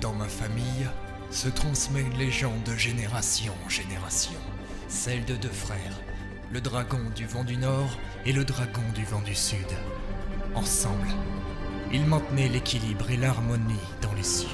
Dans ma famille se transmet une légende de génération en génération, celle de deux frères, le dragon du vent du nord et le dragon du vent du sud. Ensemble, ils maintenaient l'équilibre et l'harmonie dans les cieux.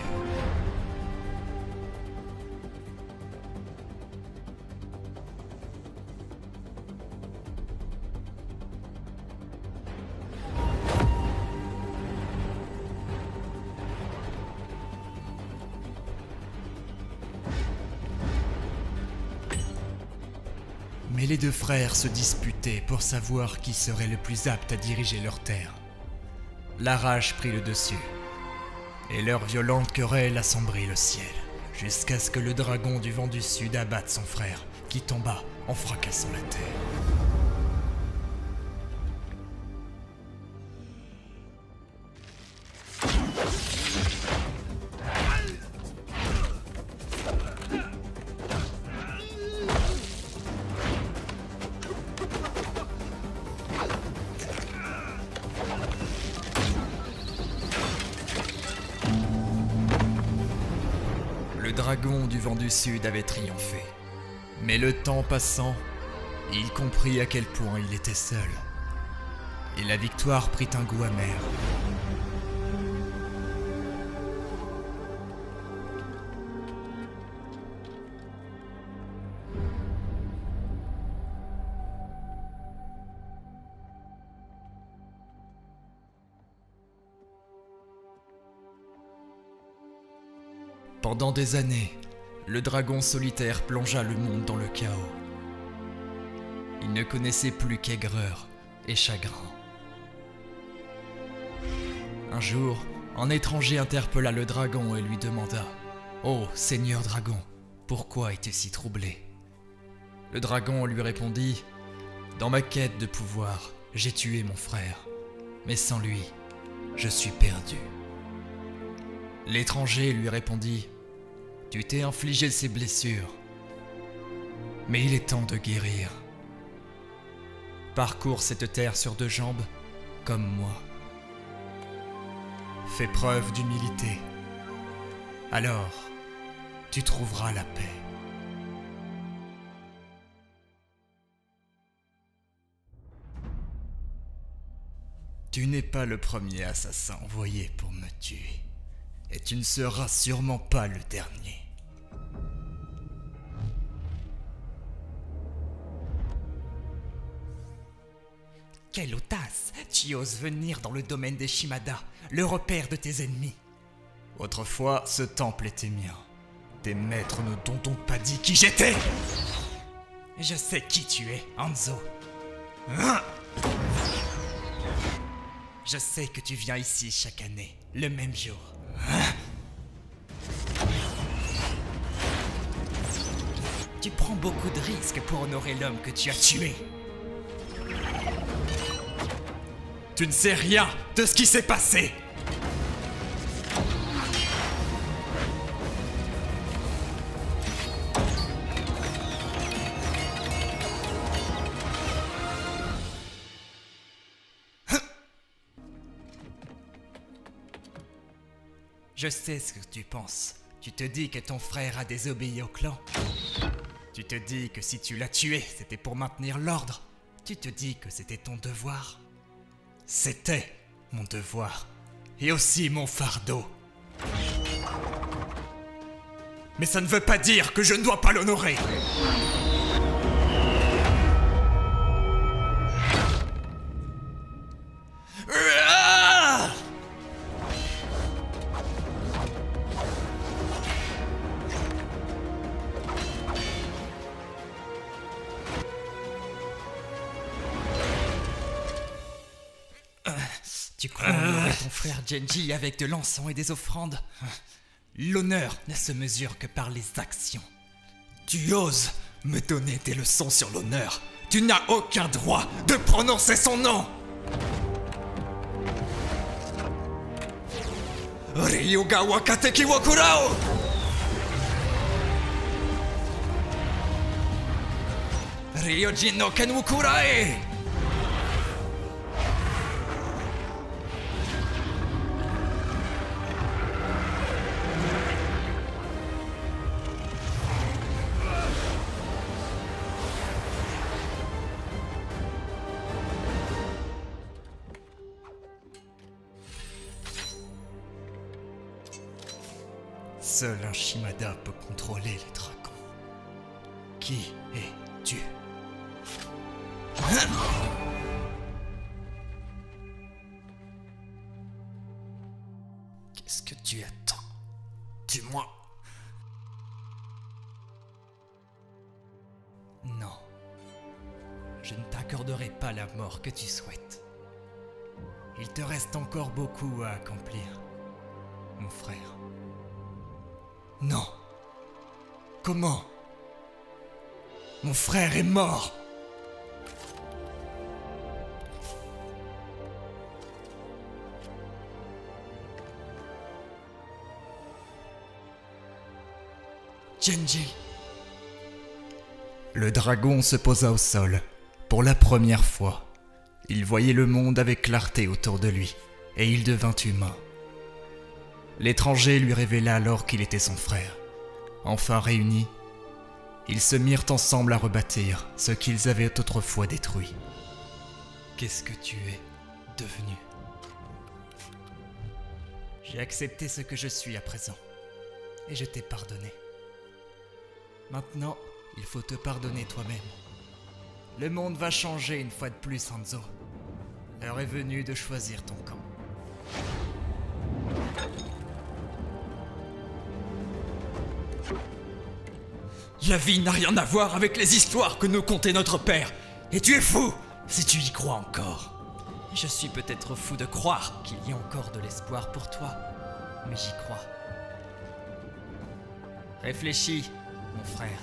Mais les deux frères se disputaient pour savoir qui serait le plus apte à diriger leur terre. La rage prit le dessus, et leur violente querelle assombrit le ciel, jusqu'à ce que le dragon du vent du sud abatte son frère, qui tomba en fracassant la terre. Le dragon du vent du sud avait triomphé. Mais le temps passant, il comprit à quel point il était seul. Et la victoire prit un goût amer. Pendant des années, le dragon solitaire plongea le monde dans le chaos. Il ne connaissait plus qu'aigreur et chagrin. Un jour, un étranger interpella le dragon et lui demanda « Oh, Seigneur dragon, pourquoi es-tu si troublé ?» Le dragon lui répondit « Dans ma quête de pouvoir, j'ai tué mon frère, mais sans lui, je suis perdu. » L'étranger lui répondit « Tu t'es infligé ces blessures, mais il est temps de guérir. Parcours cette terre sur deux jambes, comme moi. Fais preuve d'humilité. Alors, tu trouveras la paix. » Tu n'es pas le premier assassin envoyé pour me tuer. Et tu ne seras sûrement pas le dernier. Quelle audace! Tu oses venir dans le domaine des Shimada, le repère de tes ennemis. Autrefois, ce temple était mien. Tes maîtres ne t'ont donc pas dit qui j'étais? Je sais qui tu es, Hanzo. Je sais que tu viens ici chaque année, le même jour. Tu prends beaucoup de risques pour honorer l'homme que tu as tué. Tu ne sais rien de ce qui s'est passé. Je sais ce que tu penses. Tu te dis que ton frère a désobéi au clan. Tu te dis que si tu l'as tué, c'était pour maintenir l'ordre. Tu te dis que c'était ton devoir. C'était mon devoir. Et aussi mon fardeau. Mais ça ne veut pas dire que je ne dois pas l'honorer. Tu crois honorer ton frère Genji avec de l'encens et des offrandes? L'honneur ne se mesure que par les actions. Tu oses me donner des leçons sur l'honneur? Tu n'as aucun droit de prononcer son nom! Ryuga Wakateki wo Kurao! Ryojin no Ken wo Kurae! Seul un Shimada peut contrôler les dragons. Qui es-tu? Qu'est-ce que tu attends? Tue-moi! Non. Je ne t'accorderai pas la mort que tu souhaites. Il te reste encore beaucoup à accomplir, mon frère. Non. Comment? Mon frère est mort! Genji! Le dragon se posa au sol. Pour la première fois, il voyait le monde avec clarté autour de lui, et il devint humain. L'étranger lui révéla alors qu'il était son frère. Enfin réunis, ils se mirent ensemble à rebâtir ce qu'ils avaient autrefois détruit. Qu'est-ce que tu es devenu? J'ai accepté ce que je suis à présent, et je t'ai pardonné. Maintenant, il faut te pardonner toi-même. Le monde va changer une fois de plus, Hanzo. L'heure est venue de choisir ton camp. La vie n'a rien à voir avec les histoires que nous contait notre père. Et tu es fou si tu y crois encore. Je suis peut-être fou de croire qu'il y a encore de l'espoir pour toi, mais j'y crois. Réfléchis, mon frère.